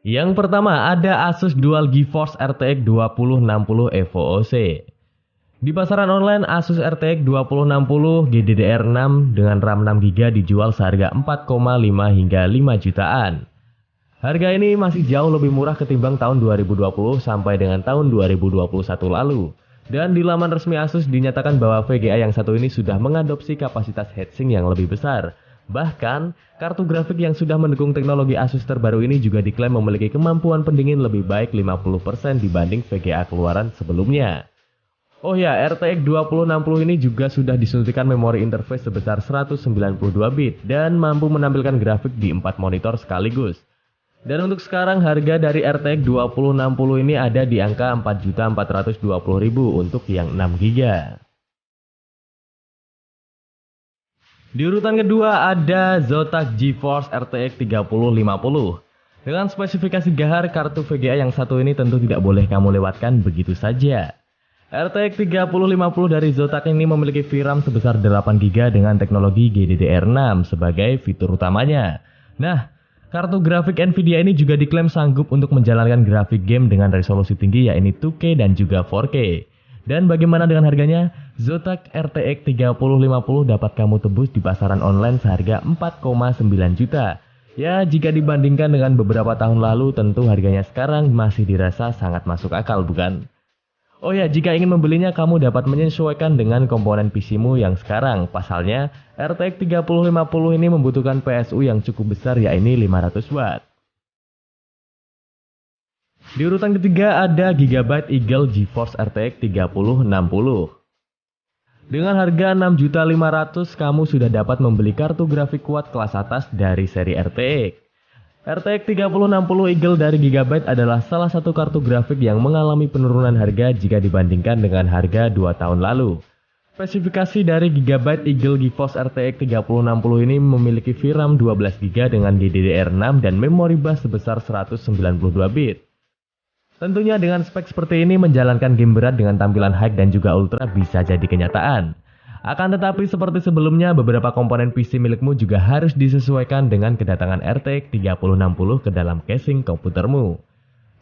Yang pertama ada Asus Dual GeForce RTX 2060 Evo OC. Di pasaran online, Asus RTX 2060 GDDR6 dengan RAM 6GB dijual seharga 4,5 hingga 5 jutaan. Harga ini masih jauh lebih murah ketimbang tahun 2020 sampai dengan tahun 2021 lalu. Dan di laman resmi Asus dinyatakan bahwa VGA yang satu ini sudah mengadopsi kapasitas heatsink yang lebih besar. Bahkan, kartu grafik yang sudah mendukung teknologi Asus terbaru ini juga diklaim memiliki kemampuan pendingin lebih baik 50% dibanding VGA keluaran sebelumnya. Oh ya, RTX 2060 ini juga sudah disuntikan memori interface sebesar 192 bit dan mampu menampilkan grafik di 4 monitor sekaligus. Dan untuk sekarang harga dari RTX 2060 ini ada di angka 4.420.000 untuk yang 6GB. Di urutan kedua ada Zotac GeForce RTX 3050. Dengan spesifikasi gahar, kartu VGA yang satu ini tentu tidak boleh kamu lewatkan begitu saja. RTX 3050 dari Zotac ini memiliki VRAM sebesar 8GB dengan teknologi GDDR6 sebagai fitur utamanya. Nah, kartu grafik Nvidia ini juga diklaim sanggup untuk menjalankan grafik game dengan resolusi tinggi yaitu 2K dan juga 4K. Dan bagaimana dengan harganya? Zotac RTX 3050 dapat kamu tebus di pasaran online seharga 4,9 juta. Ya, jika dibandingkan dengan beberapa tahun lalu, tentu harganya sekarang masih dirasa sangat masuk akal, bukan? Oh ya, jika ingin membelinya, kamu dapat menyesuaikan dengan komponen PC-mu yang sekarang. Pasalnya, RTX 3050 ini membutuhkan PSU yang cukup besar, yaitu 500 Watt. Di urutan ketiga ada Gigabyte Eagle GeForce RTX 3060. Dengan harga 6.500.000 kamu sudah dapat membeli kartu grafik kuat kelas atas dari seri RTX. RTX 3060 Eagle dari Gigabyte adalah salah satu kartu grafik yang mengalami penurunan harga jika dibandingkan dengan harga 2 tahun lalu. Spesifikasi dari Gigabyte Eagle GeForce RTX 3060 ini memiliki VRAM 12GB dengan GDDR6 dan memori bus sebesar 192 bit. Tentunya dengan spek seperti ini menjalankan game berat dengan tampilan high dan juga ultra bisa jadi kenyataan. Akan tetapi seperti sebelumnya, beberapa komponen PC milikmu juga harus disesuaikan dengan kedatangan RTX 3060 ke dalam casing komputermu.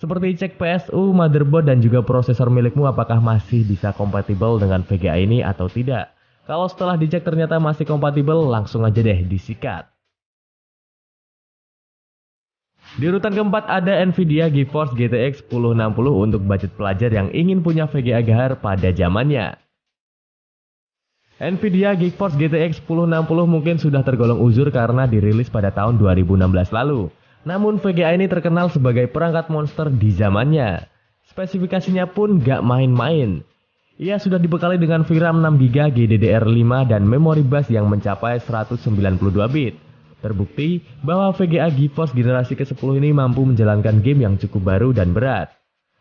Seperti cek PSU, motherboard dan juga prosesor milikmu apakah masih bisa kompatibel dengan VGA ini atau tidak. Kalau setelah dicek ternyata masih kompatibel, langsung aja deh disikat. Di urutan keempat ada Nvidia GeForce GTX 1060 untuk budget pelajar yang ingin punya VGA gahar pada zamannya. Nvidia GeForce GTX 1060 mungkin sudah tergolong uzur karena dirilis pada tahun 2016 lalu. Namun VGA ini terkenal sebagai perangkat monster di zamannya. Spesifikasinya pun gak main-main. Ia sudah dibekali dengan VRAM 6GB GDDR5 dan memori bus yang mencapai 192 bit. Terbukti bahwa VGA GeForce generasi ke-10 ini mampu menjalankan game yang cukup baru dan berat.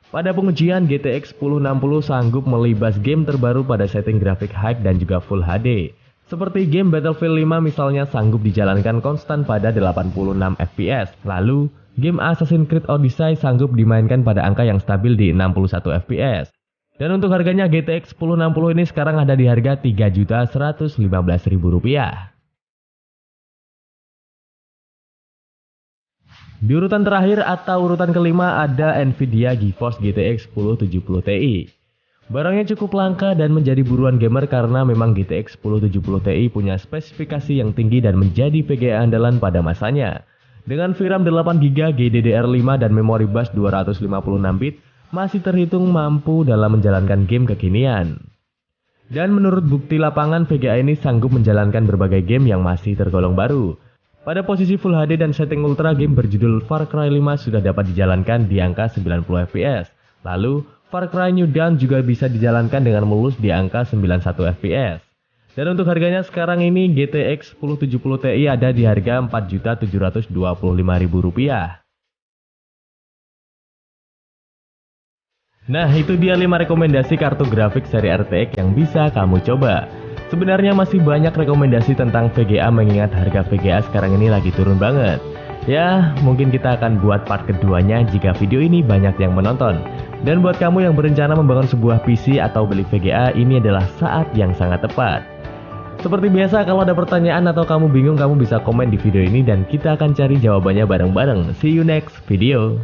Pada pengujian, GTX 1060 sanggup melibas game terbaru pada setting grafik high dan juga Full HD. Seperti game Battlefield 5 misalnya sanggup dijalankan konstan pada 86 FPS. Lalu, game Assassin's Creed Odyssey sanggup dimainkan pada angka yang stabil di 61 FPS. Dan untuk harganya GTX 1060 ini sekarang ada di harga Rp3.115.000. Di urutan terakhir atau urutan kelima ada Nvidia GeForce GTX 1070 Ti. Barangnya cukup langka dan menjadi buruan gamer karena memang GTX 1070 Ti punya spesifikasi yang tinggi dan menjadi VGA andalan pada masanya. Dengan VRAM 8GB GDDR5 dan memori bus 256 bit, masih terhitung mampu dalam menjalankan game kekinian. Dan menurut bukti lapangan, VGA ini sanggup menjalankan berbagai game yang masih tergolong baru. Pada posisi Full HD dan setting Ultra, game berjudul Far Cry 5 sudah dapat dijalankan di angka 90 FPS. Lalu, Far Cry New Dawn juga bisa dijalankan dengan mulus di angka 91 FPS. Dan untuk harganya sekarang ini GTX 1070 Ti ada di harga Rp4.725.000. Nah, itu dia 5 rekomendasi kartu grafik seri RTX yang bisa kamu coba. Sebenarnya masih banyak rekomendasi tentang VGA mengingat harga VGA sekarang ini lagi turun banget. Ya, mungkin kita akan buat part keduanya jika video ini banyak yang menonton. Dan buat kamu yang berencana membangun sebuah PC atau beli VGA, ini adalah saat yang sangat tepat. Seperti biasa, kalau ada pertanyaan atau kamu bingung, kamu bisa komen di video ini dan kita akan cari jawabannya bareng-bareng. See you next video.